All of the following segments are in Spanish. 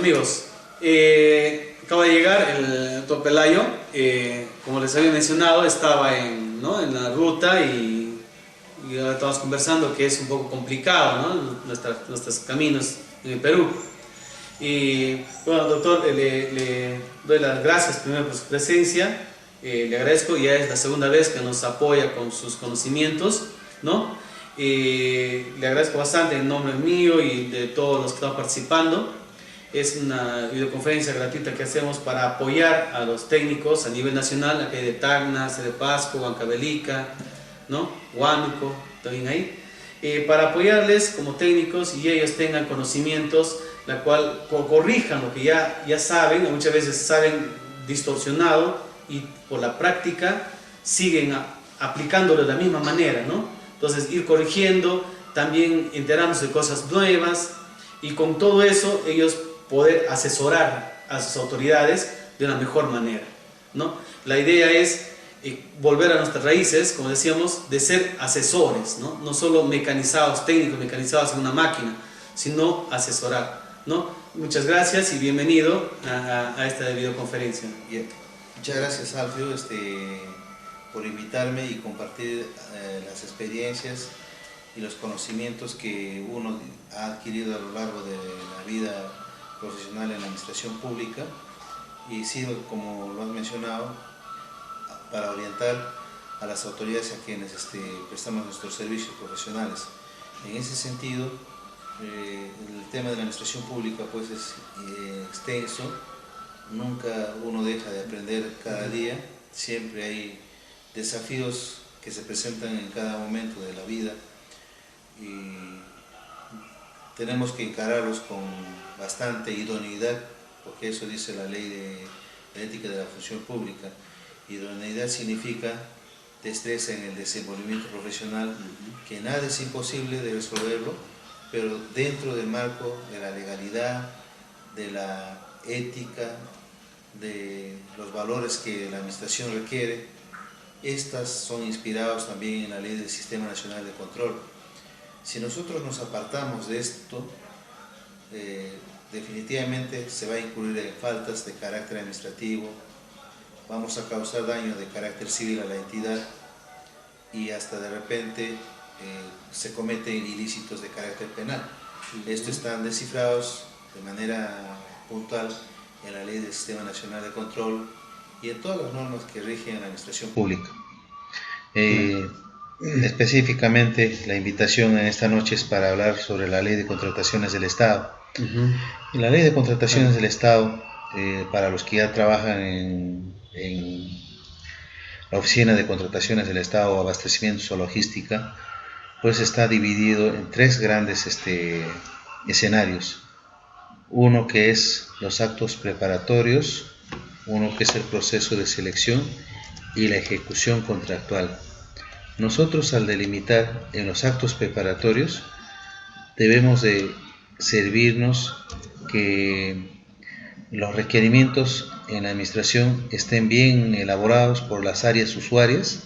amigos, acaba de llegar el doctor Pelayo. Como les había mencionado, estaba en la ruta y ahora estamos conversando que es un poco complicado, ¿no? Nuestros caminos en el Perú. Y bueno, doctor, le doy las gracias primero por su presencia. Le agradezco, ya es la segunda vez que nos apoya con sus conocimientos, ¿no? Le agradezco bastante en nombre mío y de todos los que están participando. Es una videoconferencia gratuita que hacemos para apoyar a los técnicos a nivel nacional, aquí de Tacna, de Pasco, Huancavelica, ¿no? Huánuco, también ahí. Para apoyarles como técnicos y ellos tengan conocimientos, la cual corrijan lo que ya saben, o muchas veces saben distorsionado y por la práctica siguen aplicándolo de la misma manera, ¿no? Entonces ir corrigiendo, también enterándose de cosas nuevas y con todo eso ellos poder asesorar a sus autoridades de una mejor manera, ¿no? La idea es volver a nuestras raíces, como decíamos, de ser asesores, ¿no? No solo mecanizados, técnicos mecanizados en una máquina, sino asesorar, ¿no? Muchas gracias y bienvenido a esta videoconferencia. Bien. Muchas gracias, Alfio, por invitarme y compartir las experiencias y los conocimientos que uno ha adquirido a lo largo de la vida profesional en la administración pública y sirve, como lo has mencionado, para orientar a las autoridades a quienes prestamos nuestros servicios profesionales. En ese sentido, el tema de la administración pública pues es extenso, nunca uno deja de aprender cada día, siempre hay desafíos que se presentan en cada momento de la vida y tenemos que encararlos con bastante idoneidad, porque eso dice la ley de ética de la función pública. Idoneidad significa destreza en el desenvolvimiento profesional, que nada es imposible de resolverlo, pero dentro del marco de la legalidad, de la ética, de los valores que la administración requiere. Estas son inspirados también en la ley del Sistema Nacional de Control. Si nosotros nos apartamos de esto, definitivamente se va a incurrir en faltas de carácter administrativo, vamos a causar daño de carácter civil a la entidad y hasta de repente se cometen ilícitos de carácter penal. Estos están descifrados de manera puntual en la ley del Sistema Nacional de Control y en todas las normas que rigen la administración pública. Específicamente la invitación en esta noche es para hablar sobre la ley de contrataciones del Estado. Y la ley de contrataciones del Estado, para los que ya trabajan en la oficina de contrataciones del Estado, abastecimientos o logística, pues está dividido en tres grandes escenarios. Uno que es los actos preparatorios, uno que es el proceso de selección y la ejecución contractual. Nosotros, al delimitar en los actos preparatorios, debemos de servirnos que los requerimientos en la administración estén bien elaborados por las áreas usuarias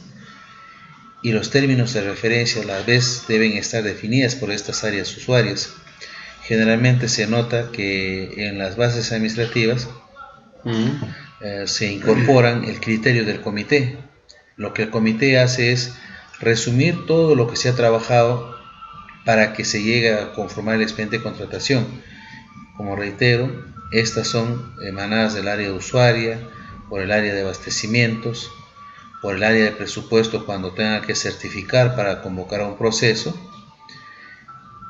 y los términos de referencia a la vez deben estar definidas por estas áreas usuarias. Generalmente se nota que en las bases administrativas se incorporan el criterio del comité. Lo que el comité hace es resumir todo lo que se ha trabajado para que se llegue a conformar el expediente de contratación. Como reitero, estas son emanadas del área usuaria, por el área de abastecimientos, por el área de presupuesto cuando tenga que certificar para convocar a un proceso,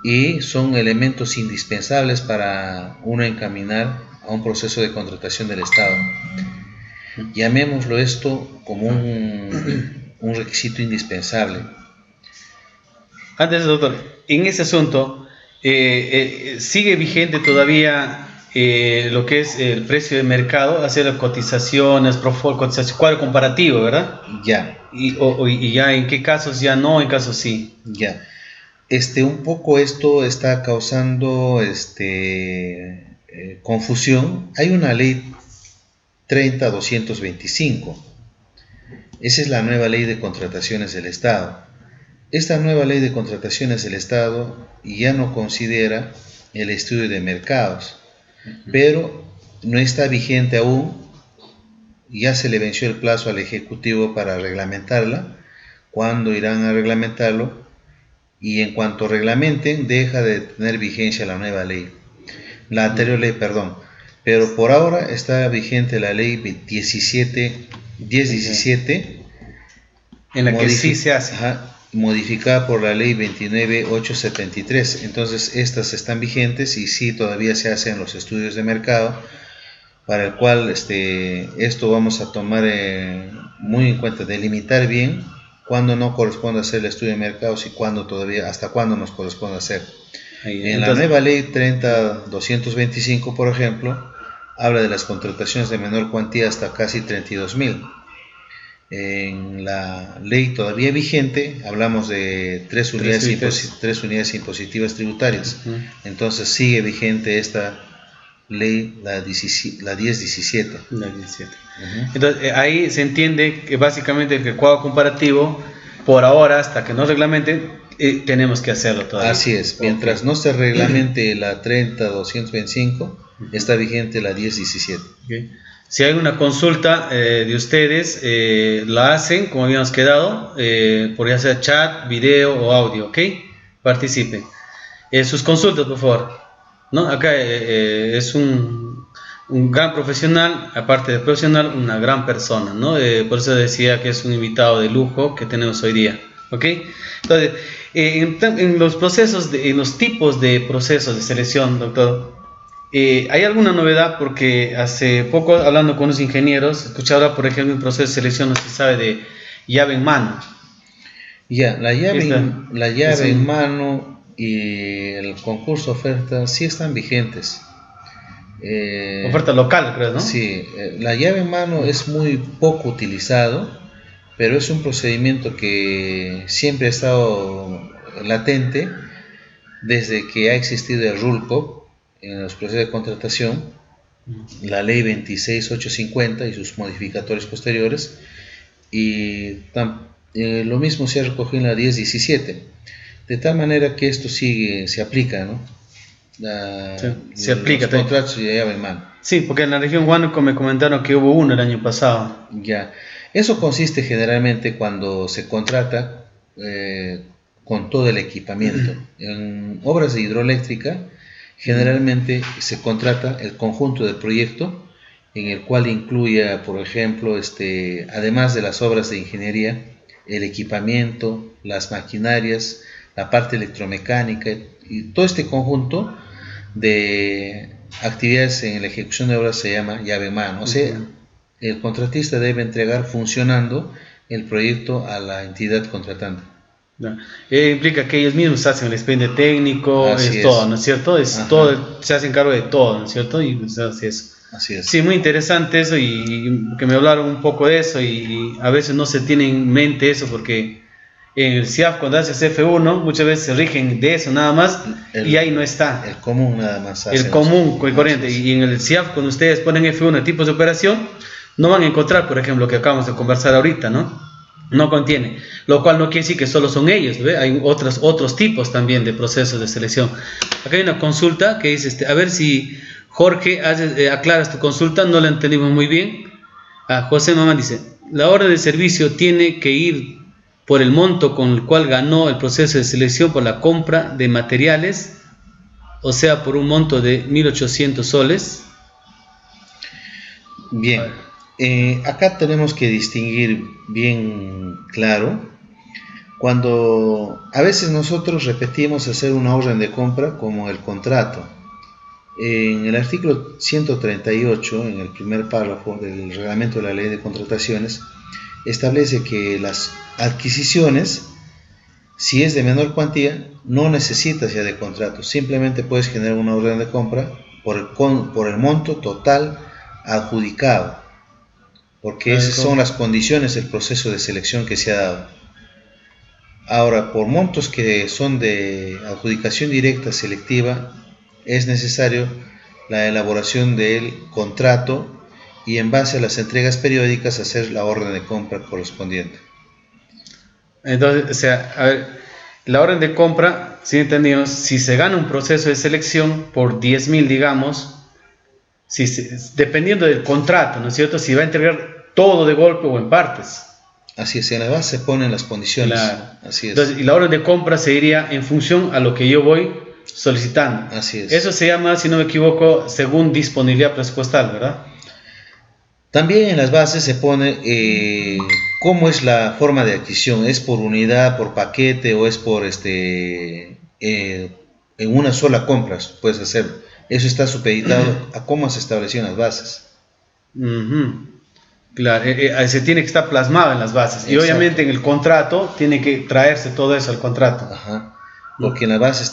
y son elementos indispensables para uno encaminar a un proceso de contratación del Estado. Llamémoslo esto como un requisito indispensable. Antes, doctor, en ese asunto, ¿sigue vigente todavía lo que es el precio de mercado, hacer cotizaciones, cotización, cuadro comparativo, ¿verdad? Ya. Y ya en qué casos ya no, en casos sí. Ya. Un poco esto está causando confusión. Hay una ley 30.225. Esa es la nueva ley de contrataciones del Estado. Esta nueva ley de contrataciones del Estado ya no considera el estudio de mercados, pero no está vigente aún. Ya se le venció el plazo al Ejecutivo para reglamentarla. ¿Cuándo irán a reglamentarlo? Y en cuanto reglamenten, deja de tener vigencia la nueva ley, la anterior ley, perdón. Pero por ahora está vigente la ley 1017, en la que sí se hace. Modificada por la ley 29873. Entonces estas están vigentes y sí todavía se hacen los estudios de mercado, para el cual esto vamos a tomar muy en cuenta, delimitar bien cuándo no corresponde hacer el estudio de mercados y cuándo todavía, hasta cuándo nos corresponde hacer. En la nueva ley 30225, por ejemplo, habla de las contrataciones de menor cuantía hasta casi 32.000. En la ley todavía vigente hablamos de tres unidades impositivas tributarias. Entonces sigue vigente esta ley, la 1017. Entonces ahí se entiende que básicamente el cuadro comparativo, por ahora, hasta que no reglamente, tenemos que hacerlo todavía. Así es, mientras no se reglamente la 30225, está vigente la 1017. Si hay una consulta de ustedes, la hacen como habíamos quedado, por ya sea chat, video o audio, ¿ok? Participen. Sus consultas, por favor. ¿No? Acá es un gran profesional, aparte de profesional, una gran persona, ¿no? Por eso decía que es un invitado de lujo que tenemos hoy día, ¿ok? Entonces, en los procesos, en los tipos de procesos de selección, doctor, ¿hay alguna novedad? Porque hace poco, hablando con unos ingenieros, escuchaba, por ejemplo, un proceso de selección, no se sabe, de llave en mano. Ya, la llave en mano y el concurso oferta sí están vigentes. Oferta local, creo, ¿no? Sí, la llave en mano es muy poco utilizado, pero es un procedimiento que siempre ha estado latente desde que ha existido el RULCOP en los procesos de contratación, la ley 26850 y sus modificatorios posteriores, y lo mismo se ha recogido en la 1017, de tal manera que esto se aplica, ¿no? Se aplica los contratos de llave en mano. Sí, porque en la región Huánuco me comentaron que hubo uno el año pasado. Ya, eso consiste generalmente cuando se contrata con todo el equipamiento. En obras de hidroeléctrica, generalmente se contrata el conjunto del proyecto, en el cual incluya, por ejemplo, además de las obras de ingeniería, el equipamiento, las maquinarias, la parte electromecánica y todo este conjunto de actividades en la ejecución de obras se llama llave en mano. O sea, el contratista debe entregar funcionando el proyecto a la entidad contratante. Implica que ellos mismos hacen el expediente técnico, todo, ¿no es cierto? Todo, se hacen cargo de todo, ¿no es cierto? Y pues, así es. Así es. Sí, muy interesante eso, y que me hablaron un poco de eso, y a veces no se tiene en mente eso, porque en el CIAF, cuando hace CF1, muchas veces se rigen de eso nada más, y ahí no está. El común nada más. El común, el corriente. Y en el CIAF, cuando ustedes ponen F1 tipos de operación, no van a encontrar, por ejemplo, lo que acabamos de conversar ahorita, ¿no? No contiene, lo cual no quiere decir que solo son ellos, ¿ve? Hay otros tipos también de procesos de selección. Acá hay una consulta que dice, a ver si Jorge aclaras tu consulta, no la entendimos muy bien. José Mamá dice, la orden de servicio tiene que ir por el monto con el cual ganó el proceso de selección por la compra de materiales, o sea, por un monto de 1.800 soles. Bien, acá tenemos que distinguir bien claro, cuando a veces nosotros repetimos hacer una orden de compra como el contrato. En el artículo 138, en el primer párrafo del reglamento de la ley de contrataciones, establece que las adquisiciones, si es de menor cuantía, no necesitas ya de contrato, simplemente puedes generar una orden de compra por el monto total adjudicado, porque esas son las condiciones del proceso de selección que se ha dado. Ahora, por montos que son de adjudicación directa selectiva, es necesario la elaboración del contrato y en base a las entregas periódicas hacer la orden de compra correspondiente. Entonces, o sea, a ver, la orden de compra, si entendimos, si se gana un proceso de selección por 10.000, digamos, dependiendo del contrato, ¿no es cierto? Si va a entregar todo de golpe o en partes. Así es, en la base se ponen las condiciones. Claro. Así es. Entonces, y la orden de compra se iría en función a lo que yo voy solicitando. Así es. Eso se llama, si no me equivoco, según disponibilidad presupuestal, ¿verdad? También en las bases se pone cómo es la forma de adquisición. ¿Es por unidad, por paquete o es por en una sola compra? Puedes hacerlo. Eso está supeditado a cómo se estableció en las bases. Claro, se tiene que estar plasmado en las bases. Exacto. Y obviamente en el contrato tiene que traerse todo eso al contrato. Ajá. Porque en las bases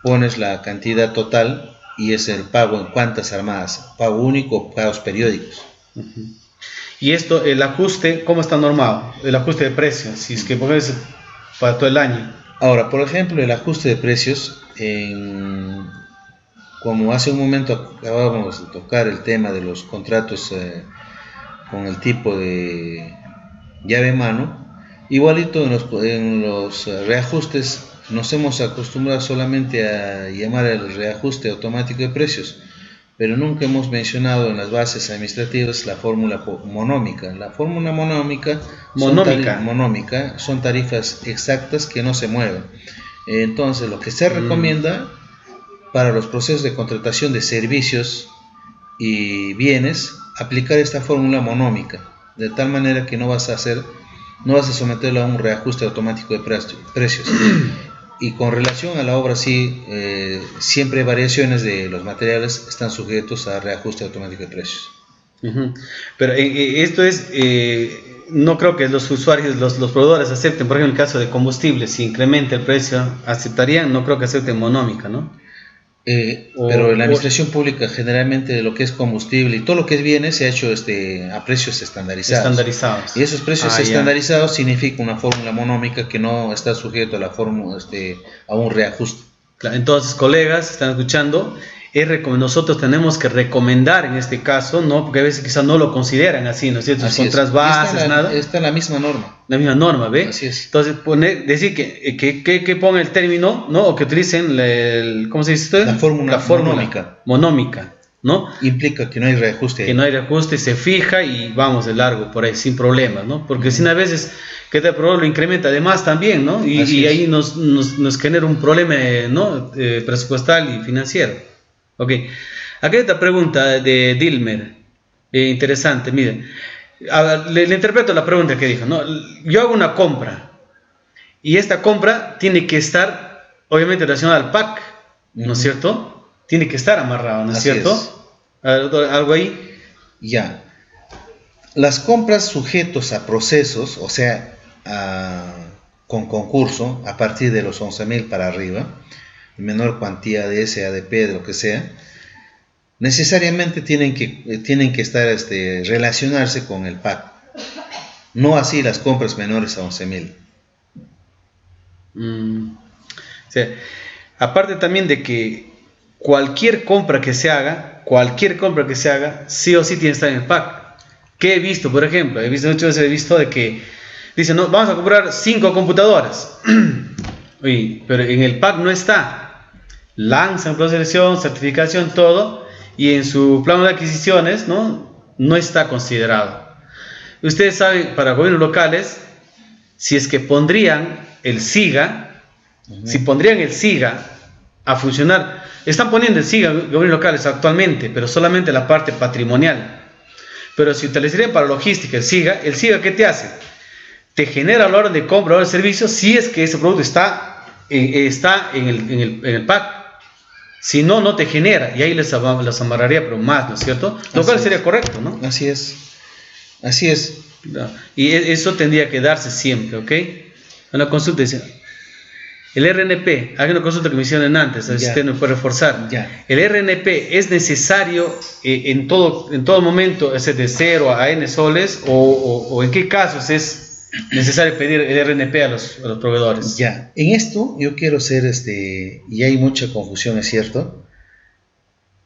pones la cantidad total y es el pago en cuantas armadas. Pago único, pagos periódicos. Y esto, el ajuste, ¿cómo está normado? El ajuste de precios, si es que pones para todo el año. Ahora, por ejemplo, el ajuste de precios, como hace un momento acabábamos de tocar el tema de los contratos con el tipo de llave mano, igualito en los reajustes nos hemos acostumbrado solamente a llamar el reajuste automático de precios, pero nunca hemos mencionado en las bases administrativas la fórmula monómica. La fórmula monómica son tarifas exactas que no se mueven. Entonces, lo que se recomienda para los procesos de contratación de servicios y bienes, aplicar esta fórmula monómica, de tal manera que no vas a someterlo a un reajuste automático de precios. Y con relación a la obra, sí, siempre variaciones de los materiales están sujetos a reajuste automático de precios. Pero esto es, no creo que los usuarios, los proveedores acepten, por ejemplo, en el caso de combustible, si incrementa el precio, aceptarían, no creo que acepten monómica, ¿no? Pero en la administración pública generalmente lo que es combustible y todo lo que es bienes se ha hecho a precios estandarizados. Y esos precios estandarizados significa una fórmula monómica que no está sujeto a la fórmula a un reajuste. Claro, entonces, colegas, están escuchando, nosotros tenemos que recomendar en este caso, ¿no? Porque a veces quizás no lo consideran así, ¿no es cierto? Así contras bases, nada. Está la misma norma. La misma norma, ¿ve? Así es. Entonces, decir que ponga el término, ¿no? O que utilicen, ¿cómo se dice esto? La fórmula monómica, ¿no? Implica que no hay reajuste. Que no hay reajuste, se fija y vamos de largo por ahí, sin problemas, ¿no? Porque si a veces que te lo incrementa además también, ¿no? Y ahí nos genera un problema, ¿no? Presupuestal y financiero. Ok, aquí hay otra pregunta de Dilmer, interesante, miren, le interpreto la pregunta que dijo, ¿no? Yo hago una compra y esta compra tiene que estar obviamente relacionada al PAC, ¿no es cierto? Tiene que estar amarrado, ¿no es cierto? ¿Algo ahí? Ya, las compras sujetos a procesos, o sea, con concurso, a partir de los 11.000 para arriba, menor cuantía de SADP, de lo que sea, necesariamente tienen que estar relacionarse con el PAC, no así las compras menores a 11.000. O sea, aparte también de que cualquier compra que se haga, sí o sí tiene que estar en el PAC. ¿Qué he visto? Por ejemplo, muchas veces de que dicen, no, vamos a comprar 5 computadoras. Uy, pero en el PAC no está. Lanzan proceso de selección, certificación, todo, y en su plano de adquisiciones no está considerado. Ustedes saben, para gobiernos locales, si es que pondrían el SIGA, si pondrían el SIGA a funcionar, están poniendo el SIGA en gobiernos locales actualmente, pero solamente la parte patrimonial. Pero si utilizarían para logística el SIGA, ¿qué te hace? Te genera la orden de compra o de servicio si es que ese producto está en el PAC. Si no, no te genera, y ahí les amarraría, pero más, ¿no es cierto? Lo cual sería correcto, ¿no? Así es. Y eso tendría que darse siempre, ¿ok? Una consulta dice, el RNP, hay una consulta que me hicieron antes, a ver si usted me puede reforzar. ¿El RNP es necesario en todo momento, es de 0 a N soles, o en qué casos es necesario pedir el RNP a los proveedores? Ya, en esto yo quiero ser, y hay mucha confusión, es cierto.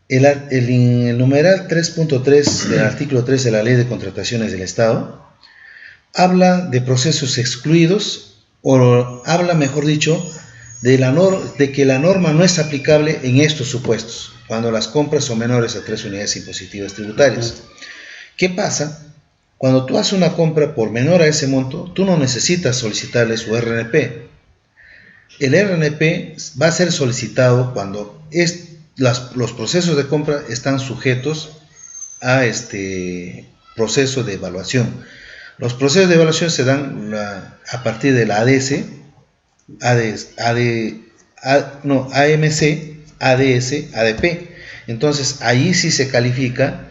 El numeral 3.3 del artículo 3 de la Ley de Contrataciones del Estado habla de procesos excluidos, o habla, mejor dicho, de que la norma no es aplicable en estos supuestos. cuando las compras son menores a 3 unidades impositivas tributarias. ¿Qué pasa? Cuando tú haces una compra por menor a ese monto, tú no necesitas solicitarle su RNP. El RNP va a ser solicitado cuando los procesos de compra están sujetos a este proceso de evaluación. Los procesos de evaluación se dan a partir de la ADS, AMC, ADS, ADP. Entonces ahí sí se califica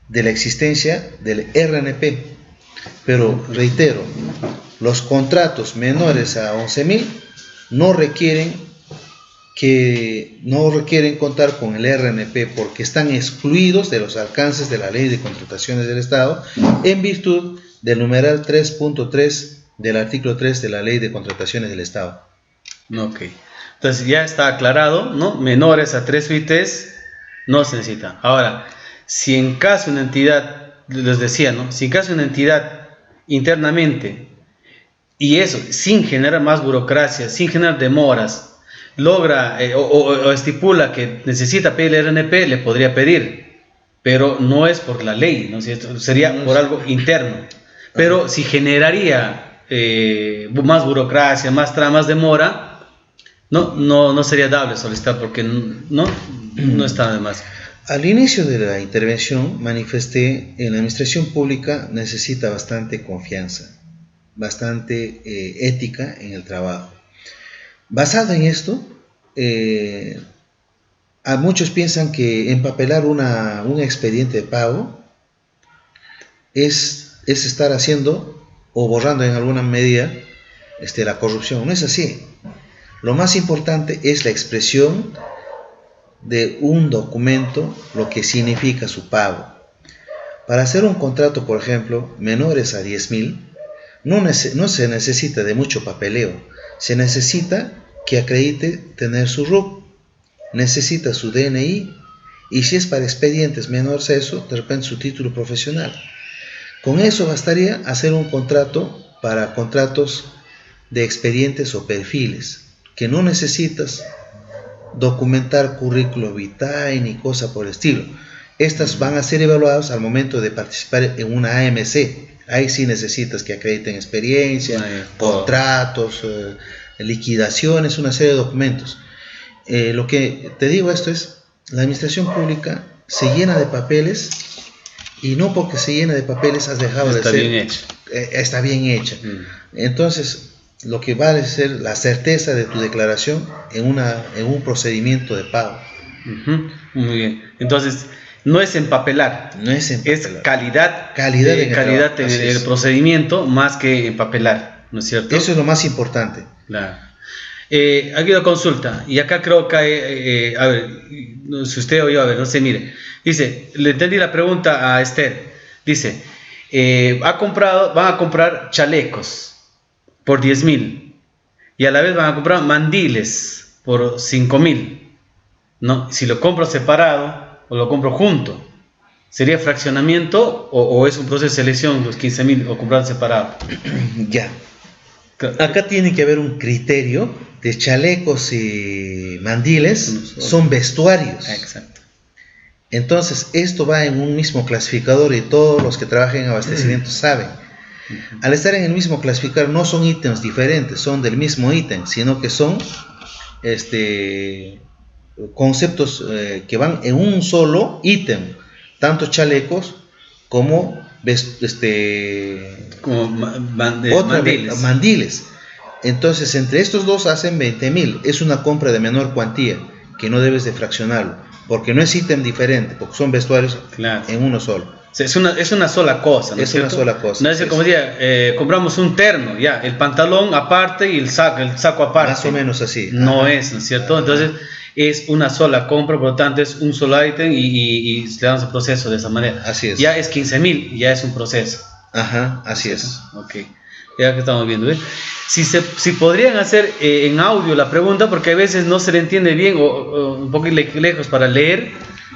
de la existencia del RNP. Pero reitero, los contratos menores a 11.000 no requieren contar con el RNP porque están excluidos de los alcances de la Ley de Contrataciones del Estado en virtud del numeral 3.3 del artículo 3 de la Ley de Contrataciones del Estado. Ok. Entonces ya está aclarado, ¿no? Menores a 3 UITs no se necesita. Ahora, si en caso una entidad, les decía, ¿no? Si en caso una entidad internamente, y eso sin generar más burocracia, sin generar demoras, logra o estipula que necesita pedir el RNP, le podría pedir, pero no es por la ley, ¿no? Sería por algo interno. Pero si generaría más burocracia, más tramas, demora, no sería dable solicitar porque no está de más. Al inicio de la intervención manifesté en la administración pública necesita bastante confianza, bastante ética en el trabajo. Basado en esto, a muchos piensan que empapelar un expediente de pago es estar haciendo o borrando en alguna medida la corrupción. No es así. Lo más importante es la expresión de un documento, lo que significa su pago. Para hacer un contrato, por ejemplo, menores a 10.000, no se necesita de mucho papeleo. Se necesita que acredite tener su RUC, necesita su DNI y si es para expedientes menores a eso, de repente su título profesional. Con eso bastaría hacer un contrato para contratos de expedientes o perfiles, que no necesitas documentar currículo vitae ni cosa por el estilo. Estas van a ser evaluadas al momento de participar en una AMC. Ahí sí necesitas que acrediten experiencia, contratos, liquidaciones, una serie de documentos. Lo que te digo esto es, la administración pública se llena de papeles y no porque se llena de papeles has dejado de ser... Está bien hecha. Está bien hecha. Entonces, lo que va a ser la certeza de tu declaración en un procedimiento de pago. Muy bien. Entonces, no es empapelar. No es empapelar. Es calidad en el procedimiento más que empapelar, ¿no es cierto? Eso es lo más importante. Claro. Aquí una consulta, y acá creo que a ver, si usted oyó, a ver, no sé, mire. Dice, le entendí la pregunta a Esther. Dice, van a comprar chalecos por 10.000 y a la vez van a comprar mandiles por 5.000, ¿no? Si lo compro separado o lo compro junto, ¿sería fraccionamiento o es un proceso de selección los 15.000 o comprar separado? Ya. Acá tiene que haber un criterio de chalecos y mandiles, son vestuarios. Exacto. Entonces, esto va en un mismo clasificador y todos los que trabajan en abastecimiento saben. Al estar en el mismo clasificador no son ítems diferentes, son del mismo ítem, sino que son conceptos que van en un solo ítem, tanto chalecos como mandiles. Entonces, entre estos dos hacen 20.000. Es una compra de menor cuantía que no debes de fraccionarlo, porque no es ítem diferente, porque son vestuarios en uno solo. Es una sola cosa, ¿no es cierto? Una sola cosa. No es como decía, compramos un terno, ya, el pantalón aparte y el saco aparte. Más o menos así. No es, ¿no es cierto? Entonces, es una sola compra, por lo tanto es un solo ítem y le damos el proceso de esa manera. Así es. Ya es 15.000, ya es un proceso. Ajá, así es. Ok, ya que estamos viendo, ¿ves? Si podrían hacer en audio la pregunta, porque a veces no se le entiende bien o un poco lejos para leer,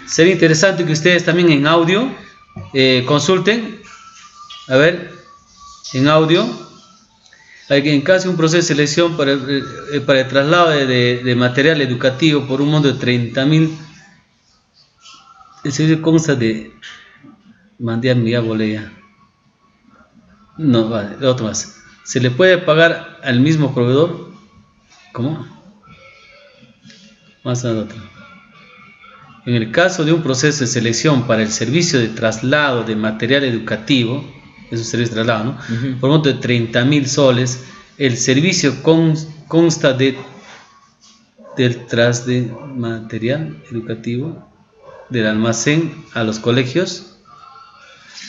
sería interesante que ustedes también en audio consulten, a ver, en audio. En caso de un proceso de selección para el traslado de material educativo por un monto de 30.000 El servicio consta de mandar mi bolea. No, vale, otro más. ¿Se le puede pagar al mismo proveedor? ¿Cómo? Más al otro. En el caso de un proceso de selección para el servicio de traslado de material educativo, es un servicio de traslado, ¿no? Por monto de 30.000 soles, el servicio consta del tras de material educativo del almacén a los colegios.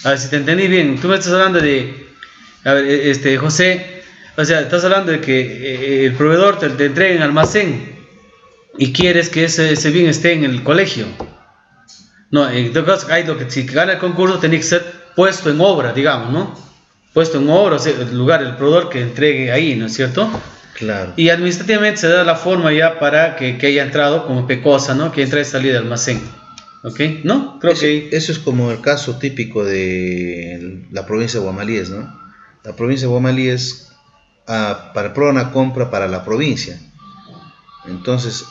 A ver si te entendí bien. Tú me estás hablando de, a ver, José, o sea, estás hablando de que el proveedor te entrega en almacén y quieres que ese bien esté en el colegio. No, en todo caso, hay lo que si gana el concurso tiene que ser puesto en obra, digamos, ¿no? Puesto en obra, o sea, el lugar, el proveedor que entregue ahí, ¿no es cierto? Claro. Y administrativamente se da la forma ya para que haya entrado como pecosa, ¿no? Que entra y salida del almacén. ¿Ok? ¿No? Creo que Eso es como el caso típico de la provincia de Guamalíes, ¿no? La provincia de Guamalíes para una compra para la provincia. Entonces,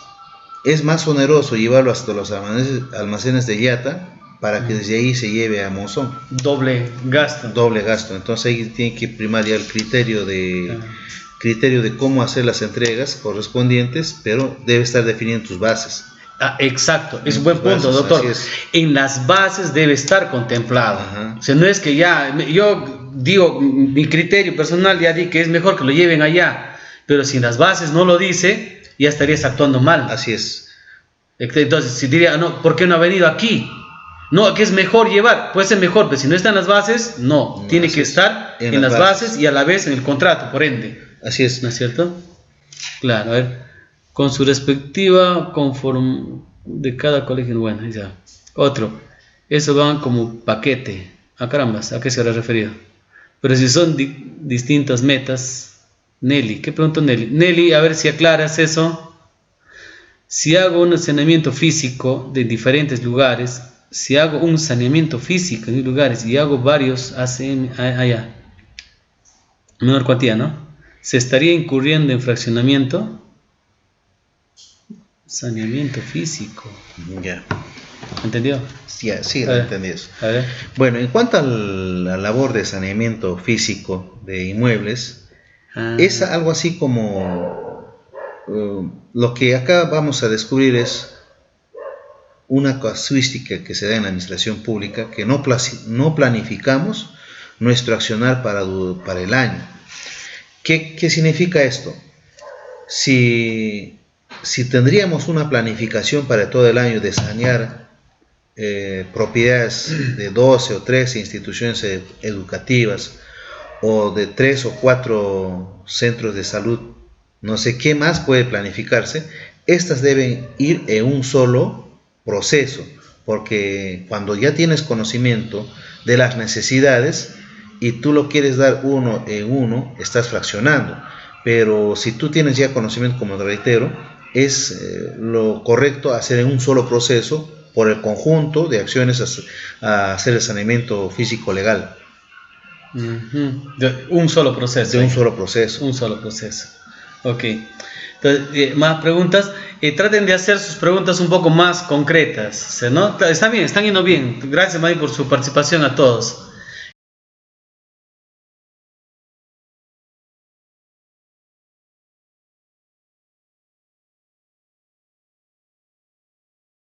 es más oneroso llevarlo hasta los almacenes de Yata para que desde ahí se lleve a Monzón. doble gasto. Doble gasto. Entonces ahí tiene que primar ya el criterio de cómo hacer las entregas correspondientes, pero debe estar definido en tus bases. Exacto, es un buen punto, doctor. En las bases debe estar contemplado. O sea, no es que ya, yo digo, mi criterio personal ya di que es mejor que lo lleven allá, pero si en las bases no lo dice, ya estarías actuando mal. Así es. Entonces, si diría, no, ¿por qué no ha venido aquí? No, aquí es mejor llevar, puede ser mejor, pero si no está en las bases, no, tiene que estar en las bases y a la vez en el contrato, por ende. Así es. ¿No es cierto? Claro, a ver, con su respectiva conforme de cada colegio, bueno, ya. Otro, eso van como paquete. Ah, carambas, ¿a qué se habrá referido? Pero si son distintas metas, Nelly, ¿qué preguntó Nelly? Nelly, a ver si aclaras eso. Si hago un saneamiento físico de diferentes lugares, si hago un saneamiento físico en lugares y hago varios ACM, allá, menor cuantía, ¿no? ¿Se estaría incurriendo en fraccionamiento? Saneamiento físico. Ya. ¿Entendió? Ya, sí, lo entendí eso. A ver. Bueno, en cuanto a la labor de saneamiento físico de inmuebles, es algo así como lo que acá vamos a descubrir es una casuística que se da en la administración pública, que no planificamos nuestro accionar para el año. ¿Qué significa esto? Si tendríamos una planificación para todo el año de sanear propiedades de 12 o 13 instituciones educativas o de 3 o 4 centros de salud, no sé qué más puede planificarse, estas deben ir en un solo proceso, porque cuando ya tienes conocimiento de las necesidades y tú lo quieres dar uno en uno, estás fraccionando. Pero si tú tienes ya conocimiento, como te reitero, es lo correcto hacer en un solo proceso por el conjunto de acciones a hacer el saneamiento físico legal. De un solo proceso. De un solo proceso. Un solo proceso. Ok. Entonces, más preguntas. Traten de hacer sus preguntas un poco más concretas, ¿no? Está bien, están yendo bien. Gracias, Mari, por su participación a todos.